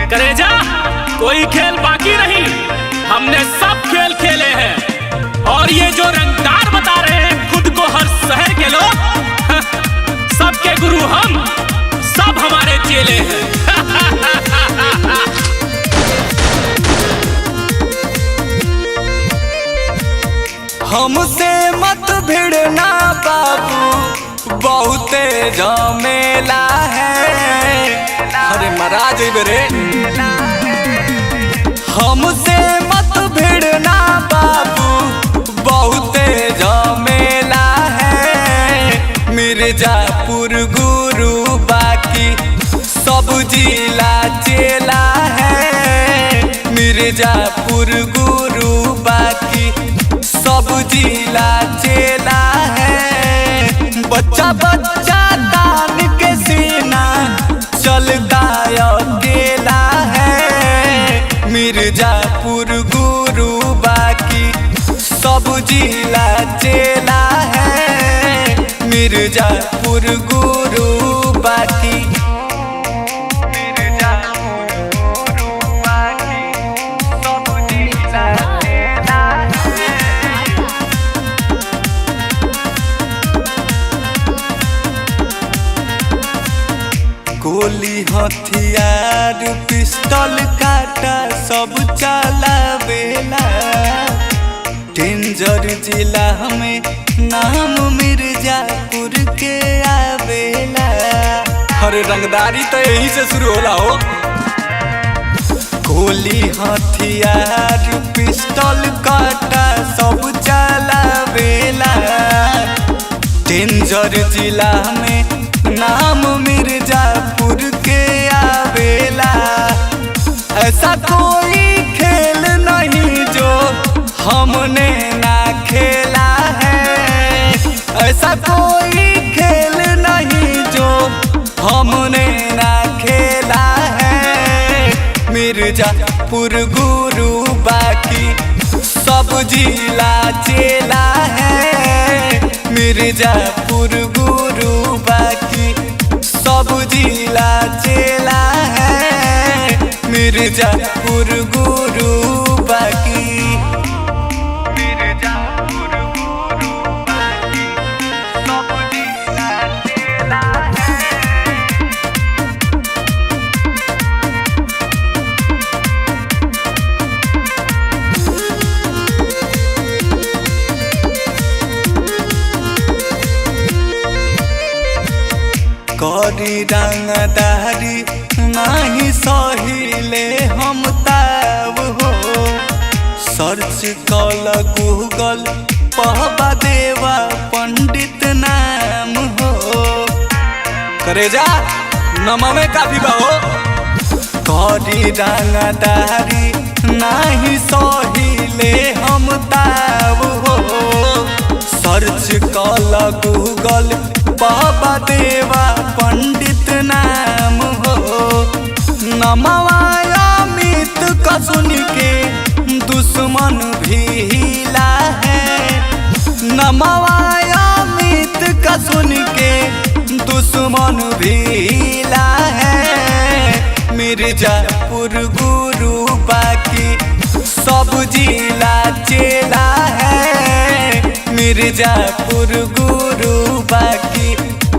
करेजा, कोई खेल बाकी नहीं, हमने सब खेल खेले हैं। और ये जो रंगदार बता रहे हैं खुद को हर शहर के लोग, सबके गुरु हम, सब हमारे चेले हैं। हमसे मत भिड़ना बाबू, बहुते झमेला है। अरे महाराज रे, हमसे मत भिड़ना बाबू, बहुते झमेला है। मिर्जापुर गुरु बाकी सब जिला चेला है। मिर्जापुर गुरु बाकी सब जिला चेला है। बच्चा बच्चा तान के सीना चलता अकेला है। मिर्जापुर गुरु बाकी सब जिला चेला है। मिर्जापुर गुरु बाकी गोली हथियार पिस्टल काटा सब चलावेला। डेंजर जिला में नाम मिर्जापुर के आवेला। अरे रंगदारी तो यही से शुरू होला हो। गोली हथियार पिस्टल काटा सब चलावेला। डेंजर जिला में नाम मिर्जापुर के आवेला। ऐसा कोई खेल नहीं जो हमने ना खेला है। ऐसा कोई खेल नहीं जो हमने ना खेला है। मिर्जापुर गुरु बाकी सब जिला चेला है। मिर्जापुर गुरु बाकी सब जिला चेला है। मिर्जापुर गुरु बाकी मिर्जापुर गुरु बाकी सब जिला चेला है। करी रंगदारी नहीं सहिले हम ताब हो। सर्च कल गूगल पहबा देवा पंडित नाम हो। करेजा नमवे काफी बाहो। करी रंगदारी नहीं सहिले हम ताब हो। सर्च कल गूगल बाबा देवा पंडित नाम हो। नमवाया मित का सुन के दुश्मन भी हिला है। नमवाया मित का सुन के दुश्मन भी हिला है। मिर्जापुर गुरु बाकी सब जिला चेला है। मिर्जापुर गुरु बाकी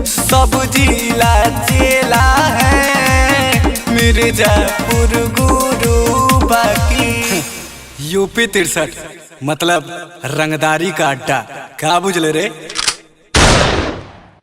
सब जिला चेला है। मिर्जापुर गुरु बाकी यूपी 63 मतलब रंगदारी का अड्डा। क्या बुझले रे।